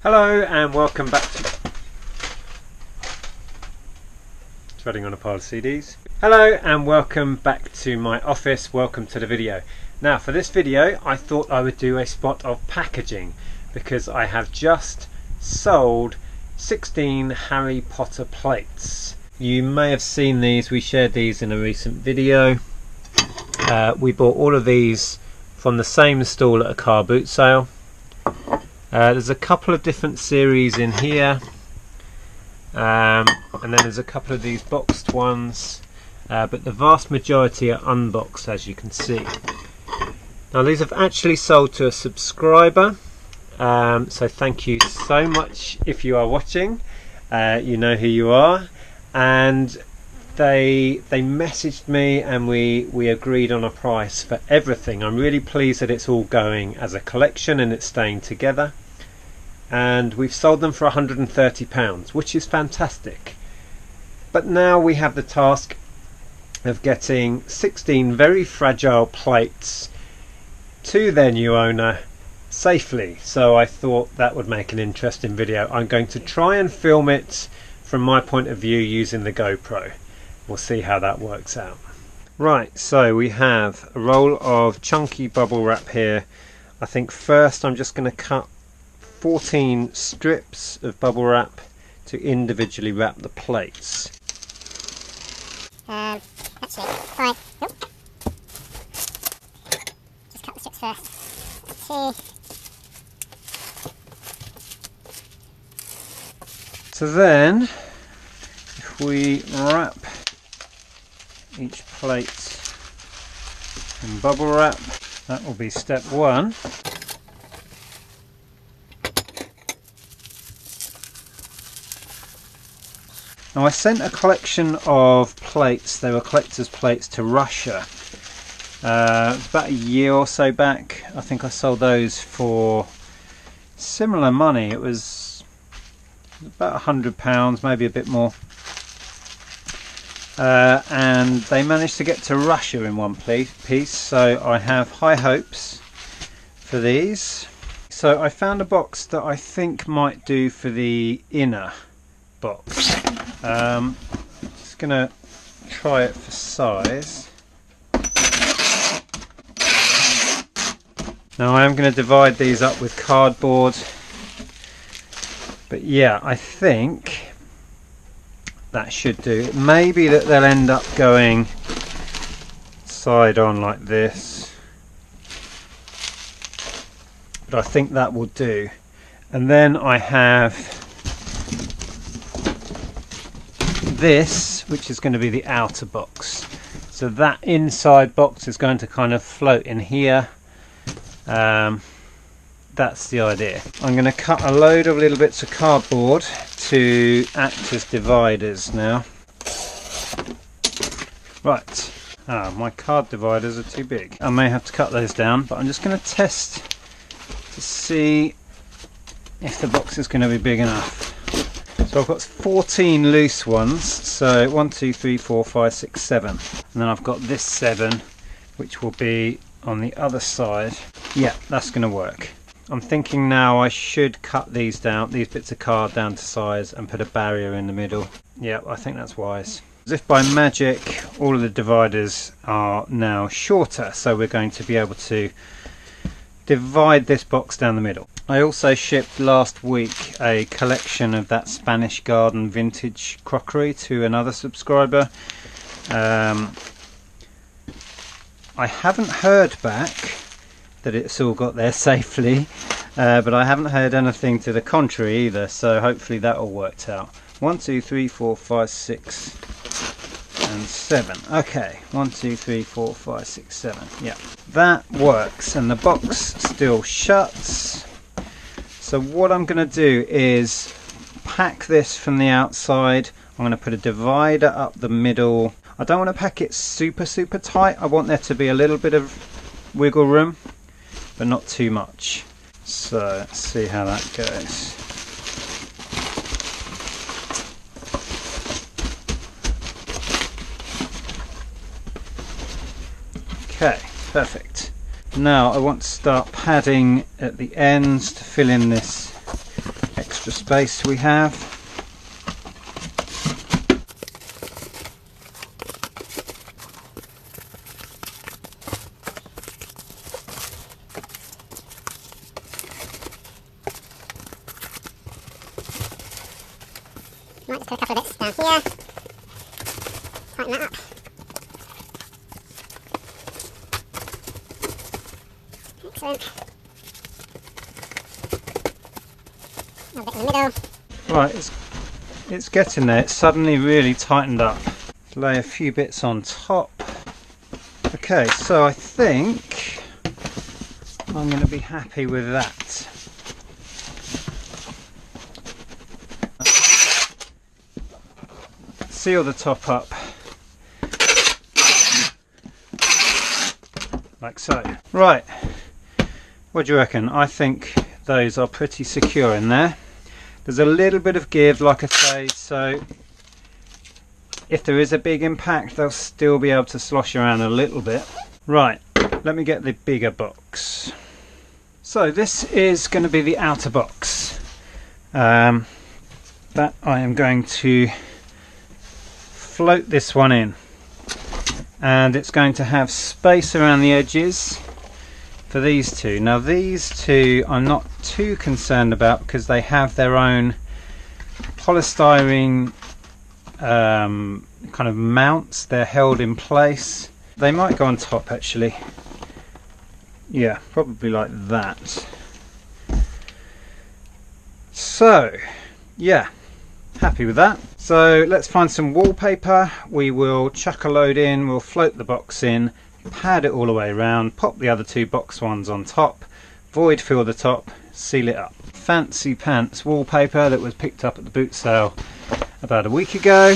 Hello and welcome back to treading on a pile of CDs. Hello and welcome back to my office. Welcome to the video. Now for this video I thought I would do a spot of packaging because I have just sold 16 Harry Potter plates. You may have seen these, we shared these in a recent video. We bought all of these from the same stall at a car boot sale. There's a couple of different series in here, and then there's a couple of these boxed ones, but the vast majority are unboxed, as you can see. Now these have actually sold to a subscriber, so thank you so much if you are watching. You know who you are, and they messaged me and we agreed on a price for everything. I'm really pleased that it's all going as a collection and it's staying together, and we've sold them for £130, which is fantastic. But now we have the task of getting 16 very fragile plates to their new owner safely, so I thought that would make an interesting video. I'm going to try and film it from my point of view using the GoPro. We'll see how that works out. Right, so we have a roll of chunky bubble wrap here. I think first I'm just going to cut 14 strips of bubble wrap to individually wrap the plates. Actually, fine. Nope. Just cut the strips first. So then, if we wrap each plate in bubble wrap, that will be step one. Now I sent a collection of plates, they were collector's plates, to Russia about a year or so back. I think I sold those for similar money. It was about £100, maybe a bit more. And they managed to get to Russia in one piece, so I have high hopes for these. So I found a box that I think might do for the inner box. Just gonna try it for size. Now I am going to divide these up with cardboard, but yeah, I think that should do. It may be that they'll end up going side on like this, but I think that will do. And then I have this, which is going to be the outer box. So that inside box is going to kind of float in here. That's the idea. I'm going to cut a load of little bits of cardboard to act as dividers now. Right, my card dividers are too big. I may have to cut those down, but I'm just going to test to see if the box is going to be big enough. So I've got 14 loose ones, so 1, 2, 3, 4, 5, 6, 7. And then I've got this 7, which will be on the other side. Yeah, that's going to work. I'm thinking now I should cut these down, these bits of card down to size, and put a barrier in the middle. Yeah, I think that's wise. As if by magic, all of the dividers are now shorter, so we're going to be able to divide this box down the middle. I also shipped last week a collection of that Spanish garden vintage crockery to another subscriber. I haven't heard back that it's all got there safely, but I haven't heard anything to the contrary either, so hopefully that all worked out. 1, 2, 3, 4, 5, 6 and 7. Okay, 1, 2, 3, 4, 5, 6, 7. Yeah, that works, and the box still shuts. So what I'm going to do is pack this from the outside. I'm going to put a divider up the middle. I don't want to pack it super tight. I want there to be a little bit of wiggle room, but not too much. So let's see how that goes. Okay, perfect. Now I want to start padding at the ends to fill in this extra space we have. Might just put a couple of bits down here. Tighten that up. Excellent. A bit in the middle. Right, it's getting there. It's suddenly really tightened up. Lay a few bits on top. Okay, so I think I'm going to be happy with that. Seal the top up like so. Right, what do you reckon? I think those are pretty secure in there. There's a little bit of give, like I say, so if there is a big impact they'll still be able to slosh around a little bit. Right, let me get the bigger box. So this is going to be the outer box that I am going to float this one in, and it's going to have space around the edges for these two. Now these two I'm not too concerned about because they have their own polystyrene kind of mounts. They're held in place. They might go on top actually. Yeah, probably like that. So yeah, happy with that. So let's find some wallpaper. We will chuck a load in, we'll float the box in, pad it all the way around, pop the other two box ones on top, void fill the top, seal it up. Fancy pants wallpaper that was picked up at the boot sale about a week ago.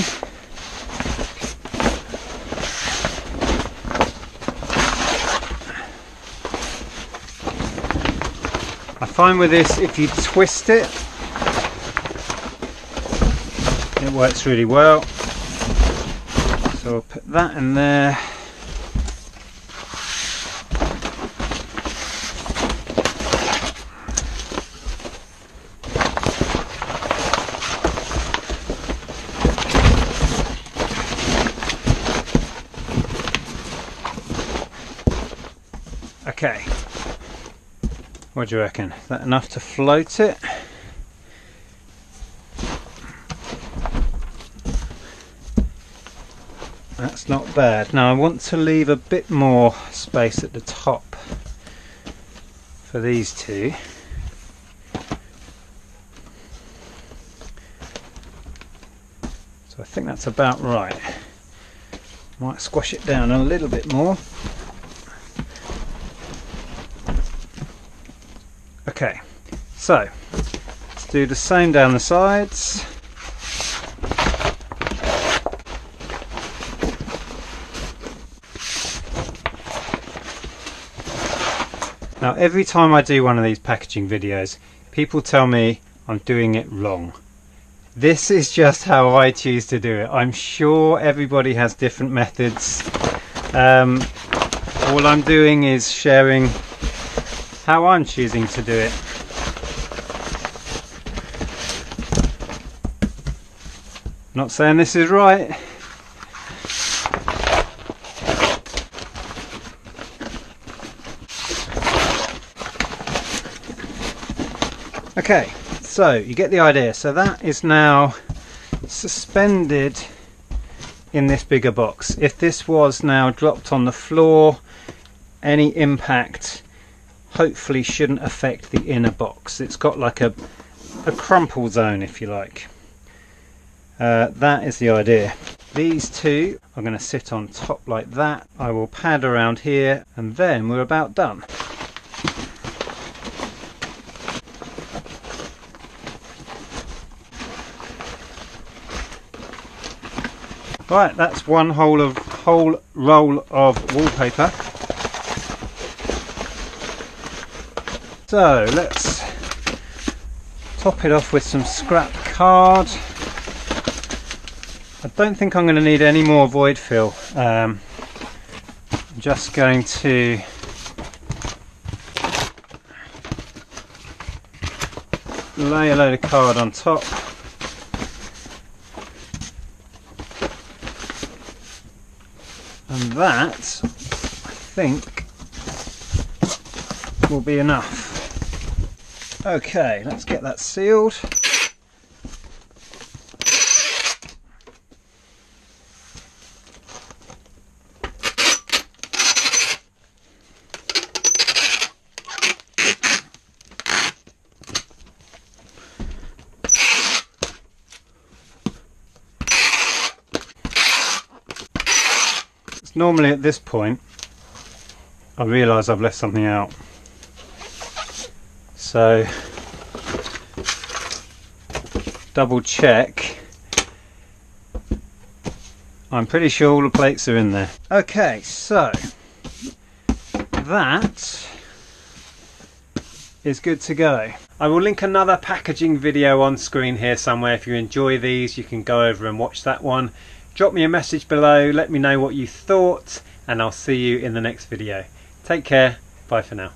I find with this, if you twist it, it works really well. So I'll put that in there. Okay, what do you reckon? Is that enough to float it? That's not bad. Now I want to leave a bit more space at the top for these two. So I think that's about right. Might squash it down a little bit more. Okay, so let's do the same down the sides. Now every time I do one of these packaging videos, people tell me I'm doing it wrong. This is just how I choose to do it. I'm sure everybody has different methods. All I'm doing is sharing how I'm choosing to do it. Not saying this is right. Okay, so you get the idea. So that is now suspended in this bigger box. If this was now dropped on the floor, any impact hopefully shouldn't affect the inner box. It's got like a crumple zone, if you like. That is the idea. These two are going to sit on top like that. I will pad around here and then we're about done. Right, that's one whole roll of wallpaper. So let's top it off with some scrap card. I don't think I'm going to need any more void fill. I'm just going to lay a load of card on top. And that, I think, will be enough. Okay, let's get that sealed. Normally at this point I realise I've left something out, so double check. I'm pretty sure all the plates are in there. Okay, so that is good to go. I will link another packaging video on screen here somewhere. If you enjoy these, you can go over and watch that one. Drop me a message below, let me know what you thought, and I'll see you in the next video. Take care, bye for now.